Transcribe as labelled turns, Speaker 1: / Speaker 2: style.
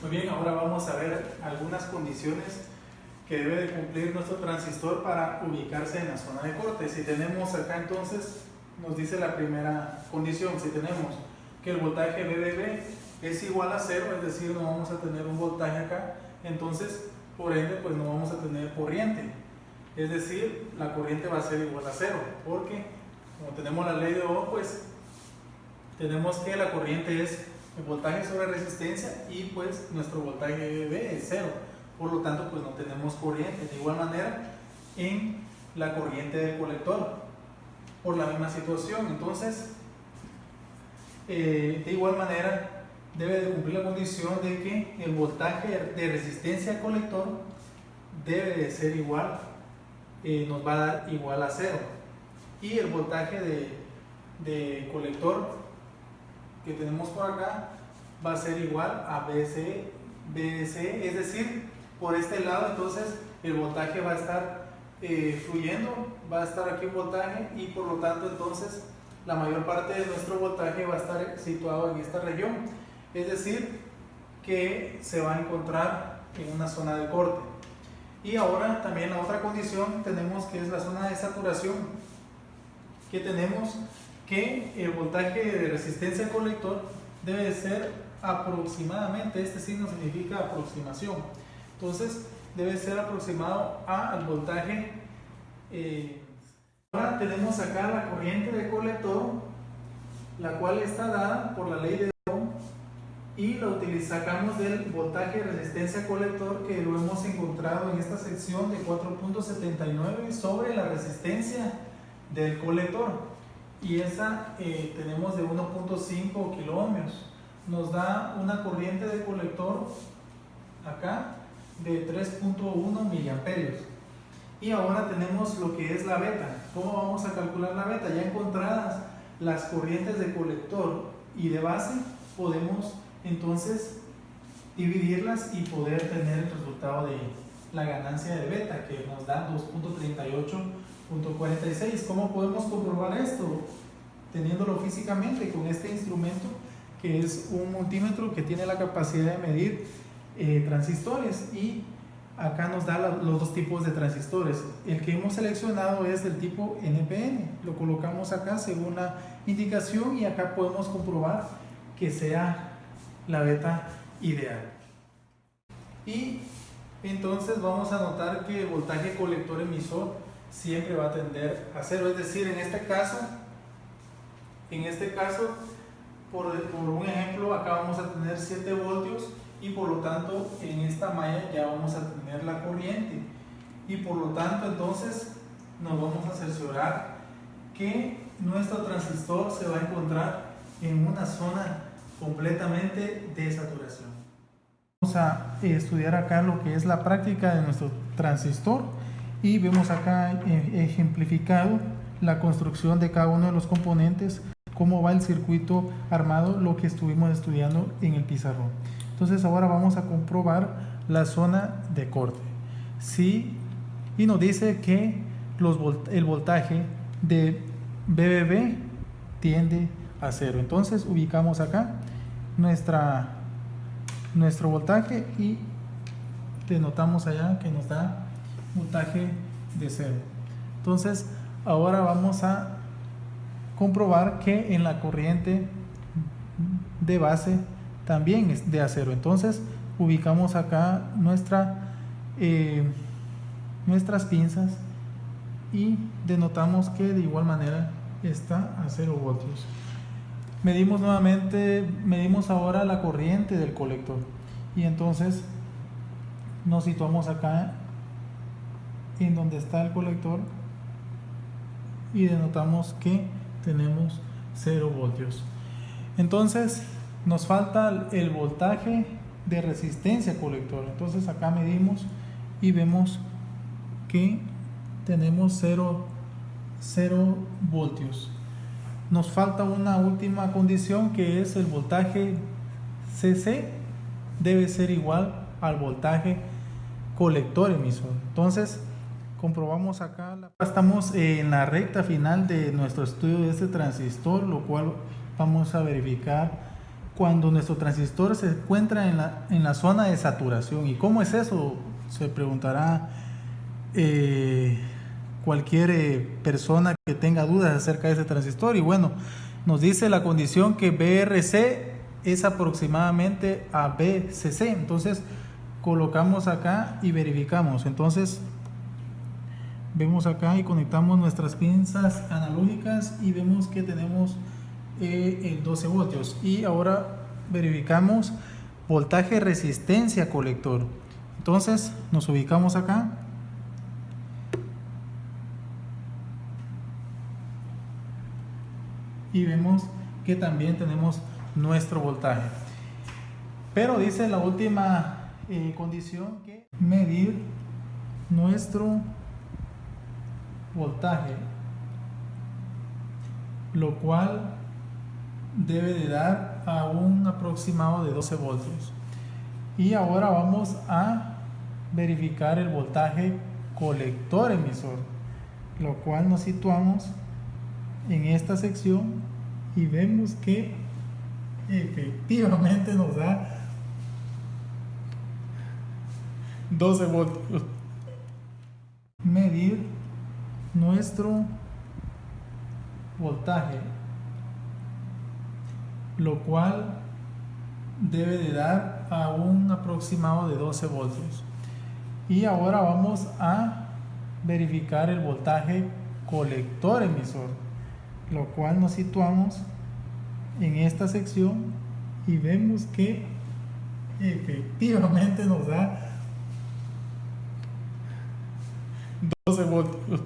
Speaker 1: Muy bien, ahora vamos a ver algunas condiciones que debe de cumplir nuestro transistor para ubicarse en la zona de corte. Si tenemos acá, entonces nos dice la primera condición: si tenemos que el voltaje VBB es igual a 0, es decir, no vamos a tener un voltaje acá, entonces por ende pues no vamos a tener corriente, es decir, la corriente va a ser igual a 0, porque como tenemos la ley de Ohm, pues tenemos que la corriente es el voltaje sobre resistencia y pues nuestro voltaje VB es 0, por lo tanto pues no tenemos corriente. De igual manera en la corriente del colector, por la misma situación. Entonces de igual manera debe de cumplir la condición de que el voltaje de resistencia al colector debe de ser igual, nos va a dar igual a 0, y el voltaje de colector que tenemos por acá va a ser igual a BC, es decir, por este lado entonces el voltaje va a estar fluyendo, va a estar aquí un voltaje, y por lo tanto entonces la mayor parte de nuestro voltaje va a estar situado en esta región, es decir, que se va a encontrar en una zona de corte. Y ahora también la otra condición tenemos, que es la zona de saturación, que tenemos que el voltaje de resistencia al colector debe de ser aproximadamente, este signo significa aproximación, entonces debe ser aproximado al voltaje. Ahora tenemos acá la corriente del colector, la cual está dada por la ley de Ohm, y la sacamos del voltaje de resistencia colector, que lo hemos encontrado en esta sección de 4.79 sobre la resistencia del colector, y esa tenemos de 1.5 kilo ohmios. Nos da una corriente de colector acá de 3.1 miliamperios. Y ahora tenemos lo que es la beta. ¿Cómo vamos a calcular la beta? Ya encontradas las corrientes de colector y de base, podemos entonces dividirlas y poder tener el resultado de la ganancia de beta, que nos da 2.38.46. ¿Cómo podemos comprobar esto? Teniéndolo físicamente con este instrumento, que es un multímetro que tiene la capacidad de medir transistores, y acá nos da los dos tipos de transistores. El que hemos seleccionado es del tipo NPN, lo colocamos acá según la indicación, y acá podemos comprobar que sea la beta ideal. Y entonces vamos a notar que el voltaje colector emisor siempre va a tender a 0, es decir, en este caso, por un ejemplo, acá vamos a tener 7 voltios, y por lo tanto en esta malla ya vamos a tener la corriente, y por lo tanto entonces nos vamos a cerciorar que nuestro transistor se va a encontrar en una zona completamente de saturación. Vamos a estudiar acá lo que es la práctica de nuestro transistor, y vemos acá ejemplificado la construcción de cada uno de los componentes, cómo va el circuito armado, lo que estuvimos estudiando en el pizarrón. Entonces ahora vamos a comprobar la zona de corte. Sí, y nos dice que el voltaje de BBB tiende a 0. Entonces ubicamos acá nuestro voltaje y denotamos allá que nos da voltaje de 0. Entonces ahora vamos a comprobar que en la corriente de base también es de a 0. Entonces ubicamos acá nuestras pinzas y denotamos que de igual manera está a 0 voltios. Medimos nuevamente, medimos ahora la corriente del colector, y entonces nos situamos acá en donde está el colector y denotamos que tenemos 0 voltios. Entonces nos falta el voltaje de resistencia colector. Entonces acá medimos y vemos que tenemos 0 voltios. Nos falta una última condición, que es el voltaje CC debe ser igual al voltaje colector emisor. Entonces comprobamos acá, estamos en la recta final de nuestro estudio de este transistor, lo cual vamos a verificar cuando nuestro transistor se encuentra en la zona de saturación. ¿Y cómo es eso? Se preguntará cualquier persona que tenga dudas acerca de ese transistor. Y bueno, nos dice la condición que BRC es aproximadamente a BCC. Entonces colocamos acá y verificamos. Entonces vemos acá y conectamos nuestras pinzas analógicas y vemos que tenemos el 12 voltios. Y ahora verificamos voltaje resistencia colector. Entonces nos ubicamos acá y vemos que también tenemos nuestro voltaje. Pero dice la última condición que medir nuestro voltaje, lo cual debe de dar a un aproximado de 12 voltios. Y ahora vamos a verificar el voltaje colector emisor, lo cual nos situamos en esta sección y vemos que efectivamente nos da 12 voltios. Medir nuestro voltaje, lo cual debe de dar a un aproximado de 12 voltios. Y ahora vamos a verificar el voltaje colector emisor, lo cual nos situamos en esta sección y vemos que efectivamente nos da 12 voltios.